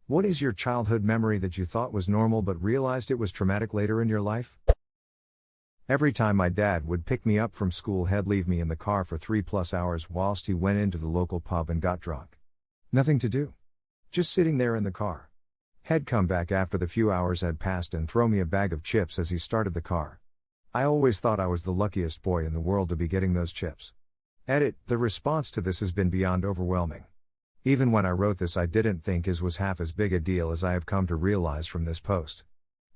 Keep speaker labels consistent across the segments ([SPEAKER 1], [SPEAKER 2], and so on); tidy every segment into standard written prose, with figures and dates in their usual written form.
[SPEAKER 1] What is your childhood memory that you thought was normal but realized it was traumatic later in your life? Every time my dad would pick me up from school, he'd leave me in the car for 3+ hours whilst he went into the local pub and got drunk. Nothing to do. Just sitting there in the car. He'd come back after the few hours had passed and throw me a bag of chips as he started the car. I always thought I was the luckiest boy in the world to be getting those chips. Edit, the response to this has been beyond overwhelming. Even when I wrote this, I didn't think his was half as big a deal as I have come to realize from this post.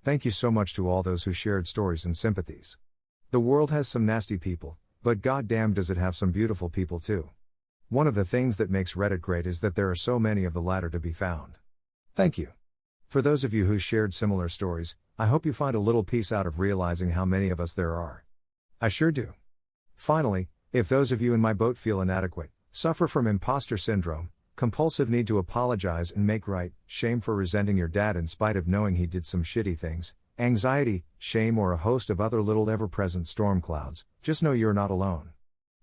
[SPEAKER 1] Thank you so much to all those who shared stories and sympathies. The world has some nasty people, but goddamn does it have some beautiful people too. One of the things that makes Reddit great is that there are so many of the latter to be found. Thank you. For those of you who shared similar stories, I hope you find a little peace out of realizing how many of us there are. I sure do. Finally, if those of you in my boat feel inadequate, suffer from imposter syndrome, compulsive need to apologize and make right, shame for resenting your dad in spite of knowing he did some shitty things, anxiety, shame, or a host of other little ever-present storm clouds, just know you're not alone.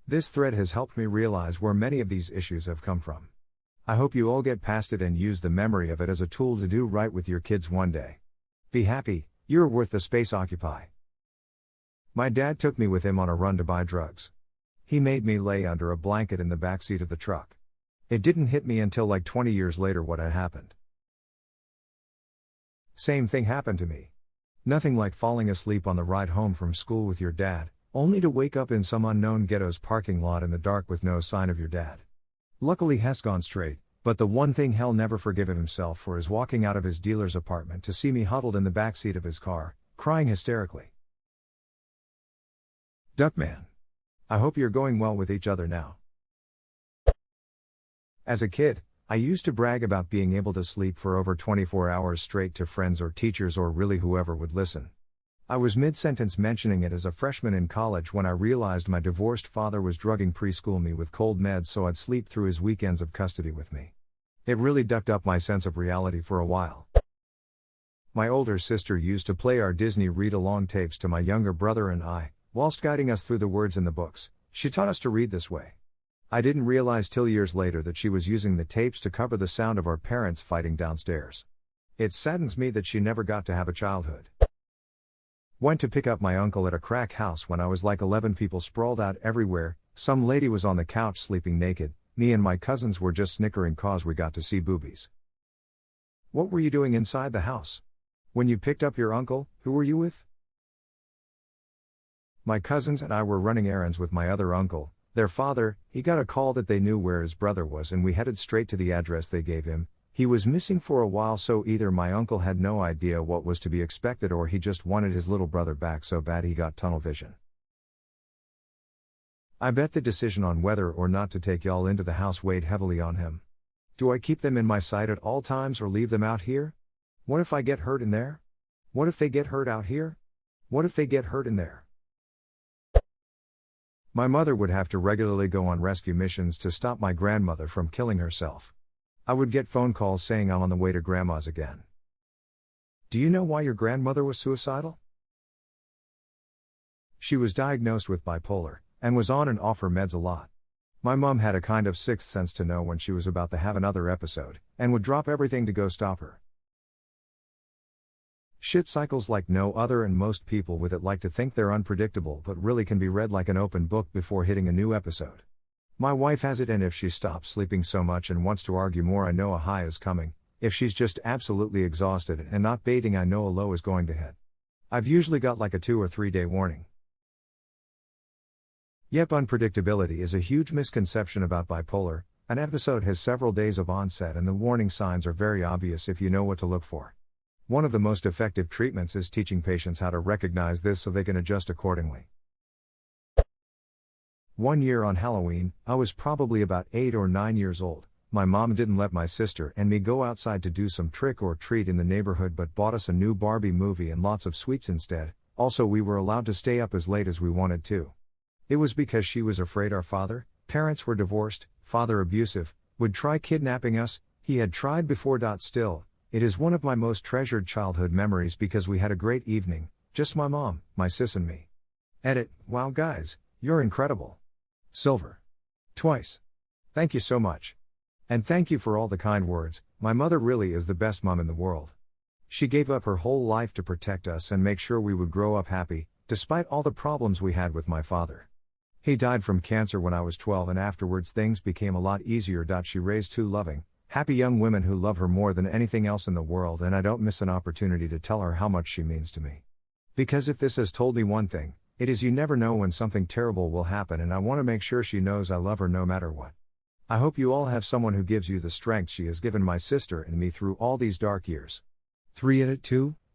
[SPEAKER 1] This thread has helped me realize where many of these issues have come from. I hope you all get past it and use the memory of it as a tool to do right with your kids one day. Be happy, you're worth the space occupy. My dad took me with him on a run to buy drugs. He made me lay under a blanket in the backseat of the truck. It didn't hit me until like 20 years later what had happened. Same thing happened to me. Nothing like falling asleep on the ride home from school with your dad, only to wake up in some unknown ghetto's parking lot in the dark with no sign of your dad. Luckily he's gone straight, but the one thing he'll never forgive himself for is walking out of his dealer's apartment to see me huddled in the backseat of his car, crying hysterically. Duckman. I hope you're going well with each other now. As a kid, I used to brag about being able to sleep for over 24 hours straight to friends or teachers or really whoever would listen. I was mid-sentence mentioning it as a freshman in college when I realized my divorced father was drugging preschool me with cold meds so I'd sleep through his weekends of custody with me. It really ducked up my sense of reality for a while. My older sister used to play our Disney read-along tapes to my younger brother and I, whilst guiding us through the words in the books. She taught us to read this way. I didn't realize till years later that she was using the tapes to cover the sound of our parents fighting downstairs. It saddens me that she never got to have a childhood. Went to pick up my uncle at a crack house when I was like 11, people sprawled out everywhere, some lady was on the couch sleeping naked, me and my cousins were just snickering cause we got to see boobies. What were you doing inside the house? When you picked up your uncle, who were you with? My cousins and I were running errands with my other uncle, their father. He got a call that they knew where his brother was and we headed straight to the address they gave him. He was missing for a while, so either my uncle had no idea what was to be expected or he just wanted his little brother back so bad he got tunnel vision. I bet the decision on whether or not to take y'all into the house weighed heavily on him. Do I keep them in my sight at all times or leave them out here? What if I get hurt in there? What if they get hurt out here? What if they get hurt in there? My mother would have to regularly go on rescue missions to stop my grandmother from killing herself. I would get phone calls saying I'm on the way to grandma's again. Do you know why your grandmother was suicidal? She was diagnosed with bipolar, and was on and off her meds a lot. My mom had a kind of sixth sense to know when she was about to have another episode, and would drop everything to go stop her. Shit cycles like no other, and most people with it like to think they're unpredictable but really can be read like an open book before hitting a new episode. My wife has it, and if she stops sleeping so much and wants to argue more, I know a high is coming. If she's just absolutely exhausted and not bathing, I know a low is going to hit. I've usually got like a 2 or 3 day warning. Yep, unpredictability is a huge misconception about bipolar. An episode has several days of onset and the warning signs are very obvious if you know what to look for. One of the most effective treatments is teaching patients how to recognize this so they can adjust accordingly. One year on Halloween, I was probably about 8 or 9 years old. My mom didn't let my sister and me go outside to do some trick or treat in the neighborhood but bought us a new Barbie movie and lots of sweets instead. Also, we were allowed to stay up as late as we wanted to. It was because she was afraid our father, parents were divorced, father abusive, would try kidnapping us. He had tried before. Still, it is one of my most treasured childhood memories because we had a great evening, just my mom, my sis and me. Edit, wow guys, you're incredible. Silver. Twice. Thank you so much. And thank you for all the kind words. My mother really is the best mom in the world. She gave up her whole life to protect us and make sure we would grow up happy, despite all the problems we had with my father. He died from cancer when I was 12, and afterwards things became a lot easier. She raised two loving, happy young women who love her more than anything else in the world, and I don't miss an opportunity to tell her how much she means to me. Because if this has told me one thing, it is you never know when something terrible will happen, and I want to make sure she knows I love her no matter what. I hope you all have someone who gives you the strength she has given my sister and me through all these dark years. 3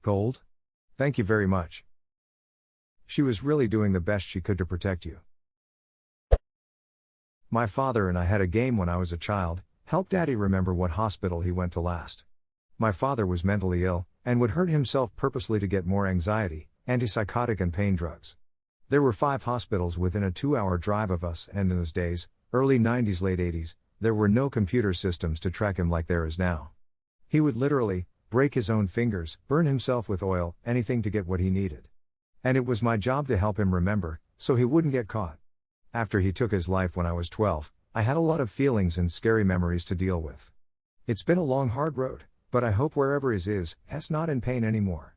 [SPEAKER 1] Gold? Thank you very much. She was really doing the best she could to protect you. My father and I had a game when I was a child. Help Daddy remember what hospital he went to last. My father was mentally ill, and would hurt himself purposely to get more anxiety, antipsychotic and pain drugs. There were 5 hospitals within a 2-hour drive of us, and in those days, early 90s, late 80s, there were no computer systems to track him like there is now. He would literally break his own fingers, burn himself with oil, anything to get what he needed. And it was my job to help him remember, so he wouldn't get caught. After he took his life when I was 12, I had a lot of feelings and scary memories to deal with. It's been a long, hard road, but I hope wherever he is not in pain anymore.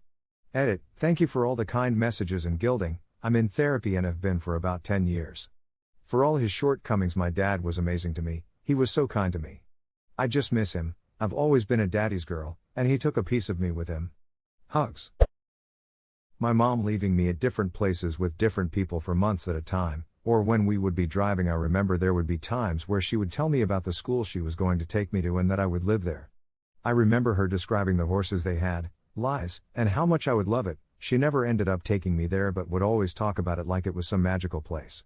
[SPEAKER 1] Edit. Thank you for all the kind messages and gilding. I'm in therapy and have been for about 10 years. For all his shortcomings, my dad was amazing to me. He was so kind to me. I just miss him. I've always been a daddy's girl, and he took a piece of me with him. Hugs. My mom leaving me at different places with different people for months at a time, or when we would be driving. I remember there would be times where she would tell me about the school she was going to take me to and that I would live there. I remember her describing the horses they had, lies, and how much I would love it. She never ended up taking me there but would always talk about it like it was some magical place.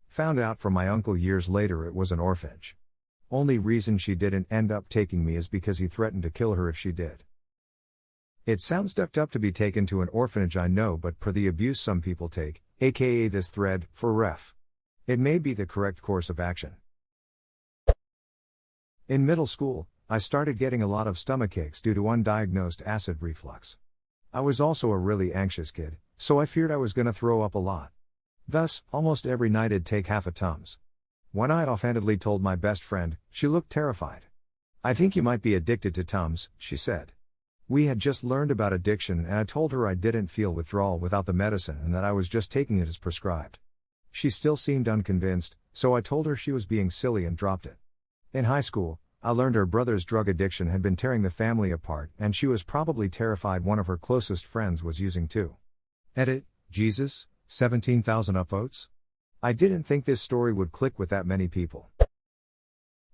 [SPEAKER 1] Found out from my uncle years later it was an orphanage. Only reason she didn't end up taking me is because he threatened to kill her if she did. It sounds ducked up to be taken to an orphanage, I know, but per the abuse some people take, aka this thread, for ref. It may be the correct course of action. In middle school, I started getting a lot of stomachaches due to undiagnosed acid reflux. I was also a really anxious kid, so I feared I was gonna throw up a lot. Thus, almost every night I'd take half a Tums. One night offhandedly told my best friend, she looked terrified. "I think you might be addicted to Tums," she said. We had just learned about addiction and I told her I didn't feel withdrawal without the medicine and that I was just taking it as prescribed. She still seemed unconvinced, so I told her she was being silly and dropped it. In high school, I learned her brother's drug addiction had been tearing the family apart and she was probably terrified one of her closest friends was using too. Edit. Jesus, 17,000 upvotes? I didn't think this story would click with that many people.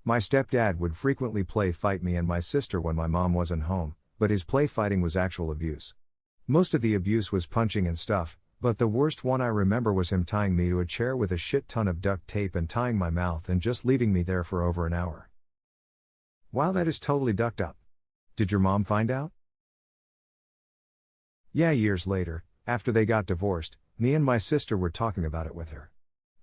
[SPEAKER 1] My stepdad would frequently play fight me and my sister when my mom wasn't home, but his play fighting was actual abuse. Most of the abuse was punching and stuff, but the worst one I remember was him tying me to a chair with a shit ton of duct tape and tying my mouth and just leaving me there for over an hour. Wow, that is totally ducked up. Did your mom find out? Yeah, years later, after they got divorced, me and my sister were talking about it with her.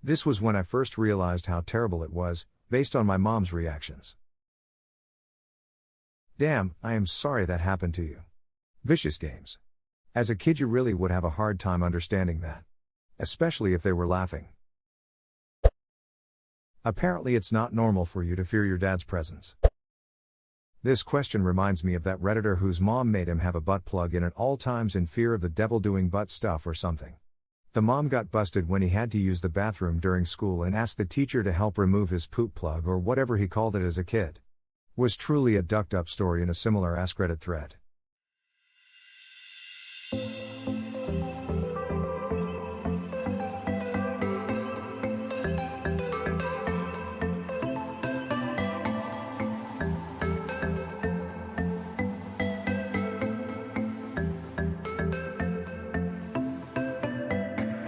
[SPEAKER 1] This was when I first realized how terrible it was, based on my mom's reactions. Damn, I am sorry that happened to you. Vicious games. As a kid you really would have a hard time understanding that. Especially if they were laughing. Apparently it's not normal for you to fear your dad's presence. This question reminds me of that Redditor whose mom made him have a butt plug in at all times in fear of the devil doing butt stuff or something. The mom got busted when he had to use the bathroom during school and asked the teacher to help remove his poop plug or whatever he called it as a kid. Was truly a ducked up story in a similar AskReddit thread.